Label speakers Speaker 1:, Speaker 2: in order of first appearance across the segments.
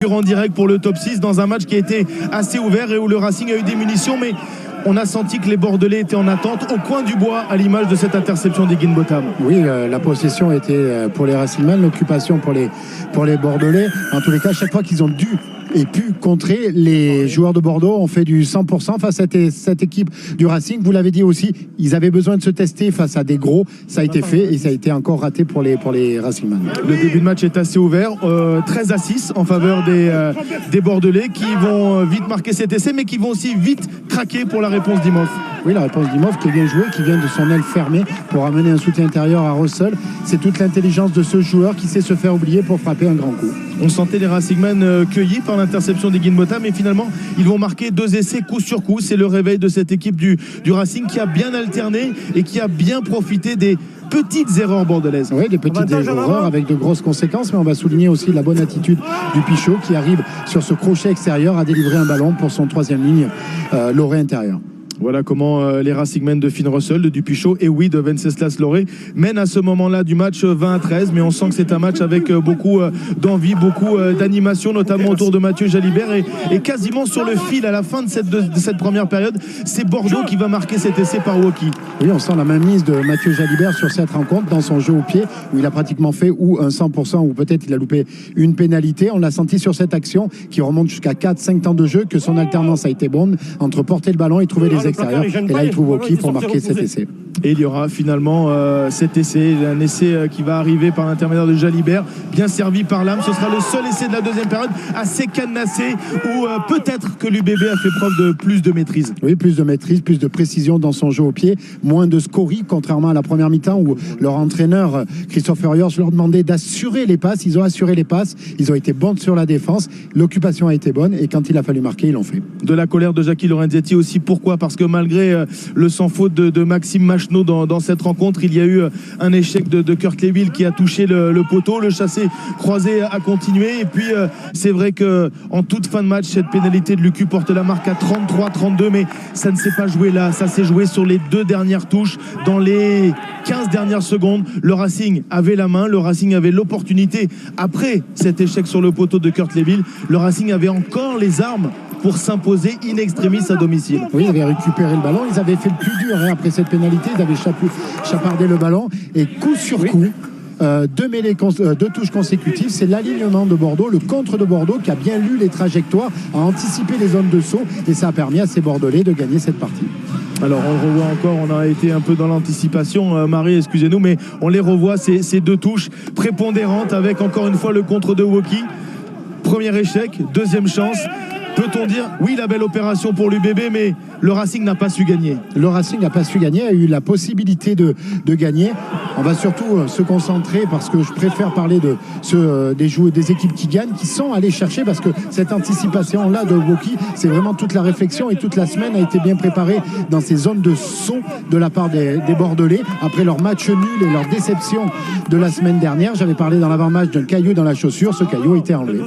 Speaker 1: En direct pour le top 6 dans un match qui a été assez ouvert et où le Racing a eu des munitions, mais on a senti que les Bordelais étaient en attente au coin du bois à l'image de cette interception d'Higginbotham.
Speaker 2: Oui, la possession était pour les Racingmen, l'occupation pour les Bordelais. En tous les cas, chaque fois qu'ils ont dû et pu contrer, les joueurs de Bordeaux ont fait du 100% face à cette équipe du Racing. Vous l'avez dit aussi, ils avaient besoin de se tester face à des gros. Ça a été fait et ça a été encore raté pour les Racingmen.
Speaker 1: Le début de match est assez ouvert, 13-6 en faveur des Bordelais qui vont vite marquer cet essai, mais qui vont aussi vite craquer pour la réponse d'Imhoff.
Speaker 2: Oui, la réponse d'Imhoff qui est bien jouée, qui vient de son aile fermée pour amener un soutien intérieur à Russell. C'est toute l'intelligence de ce joueur qui sait se faire oublier pour frapper un grand coup.
Speaker 1: On sentait les Racingmen cueillis par l'interception d'Higginbotham, mais finalement ils vont marquer 2 essais coup sur coup. C'est le réveil de cette équipe du Racing qui a bien alterné et qui a bien profité des petites erreurs bordelaises.
Speaker 2: Oui, des petites erreurs avec de grosses conséquences, mais on va souligner aussi la bonne attitude du Pichot qui arrive sur ce crochet extérieur à délivrer un ballon pour son 3e ligne, l'orée intérieur.
Speaker 1: Voilà comment les Racingmen de Finn Russell, de Dupuchot et oui de Venceslas Loré mènent à ce moment-là du match 20-13, mais on sent que c'est un match avec beaucoup d'envie, beaucoup d'animation, notamment autour de Mathieu Jalibert et quasiment sur le fil à la fin de cette première période. C'est Bordeaux qui va marquer cet essai par Woki.
Speaker 2: Oui, on sent la mainmise de Mathieu Jalibert sur cette rencontre dans son jeu au pied où il a pratiquement fait ou un 100% ou peut-être il a loupé une pénalité. On l'a senti sur cette action qui remonte jusqu'à 4-5 temps de jeu que son alternance a été bonne entre porter le ballon et trouver les extérieurs. Et là, il trouve Woki pour marquer cet essai.
Speaker 1: Et il y aura finalement cet essai, un essai qui va arriver par l'intermédiaire de Jalibert, bien servi par l'âme. Ce sera le seul essai de la deuxième période, assez cadenassé, où peut-être que l'UBB a fait preuve de plus de maîtrise.
Speaker 2: Oui, plus de maîtrise, plus de précision dans son jeu au pied, moins de scories, contrairement à la première mi-temps où leur entraîneur, Christophe Furios, leur demandait d'assurer les passes. Ils ont assuré les passes, ils ont été bons sur la défense, l'occupation a été bonne et quand il a fallu marquer, ils l'ont fait.
Speaker 1: De la colère de Jackie Lorenzetti aussi, pourquoi ? Parce que malgré le sans-faute de Maxime Machenaud dans cette rencontre, il y a eu un échec de Kurt Leville qui a touché le poteau, le chassé croisé a continué et puis c'est vrai que en toute fin de match cette pénalité de Lucu porte la marque à 33-32, mais ça ne s'est pas joué là, ça s'est joué sur les 2 dernières touches, dans les 15 dernières secondes. Le Racing avait la main, le Racing avait l'opportunité après cet échec sur le poteau de Kurt Leville, le Racing avait encore les armes pour s'imposer in extremis à domicile.
Speaker 2: Oui, ils avaient récupéré le ballon, ils avaient fait le plus dur après cette pénalité, ils avaient chapardé le ballon et coup sur coup, 2 touches consécutives, c'est l'alignement de Bordeaux, le contre de Bordeaux qui a bien lu les trajectoires, a anticipé les zones de saut et ça a permis à ces Bordelais de gagner cette partie.
Speaker 1: Alors on le revoit encore, on a été un peu dans l'anticipation, Marie, excusez-nous, mais on les revoit, ces 2 touches prépondérantes avec encore une fois le contre de Woki. Premier échec, 2e chance. Peut-on dire, oui, la belle opération pour l'UBB, mais le Racing n'a pas su gagner.
Speaker 2: Le Racing n'a pas su gagner, a eu la possibilité de gagner. On va surtout se concentrer parce que je préfère parler des équipes qui gagnent, qui sont allées chercher, parce que cette anticipation-là de Woki, c'est vraiment toute la réflexion et toute la semaine a été bien préparée dans ces zones de son de la part des Bordelais. Après leur match nul et leur déception de la semaine dernière, j'avais parlé dans l'avant-match d'un caillou dans la chaussure, ce caillou a été enlevé.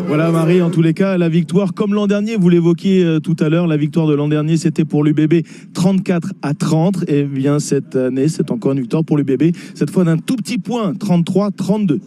Speaker 1: Voilà Marie, en tous les cas, la victoire, comme l'an dernier, vous l'évoquiez tout à l'heure, la victoire de l'an dernier, c'était pour l'UBB 34-30. Et bien cette année, c'est encore une victoire pour l'UBB, cette fois d'un tout petit point, 33-32.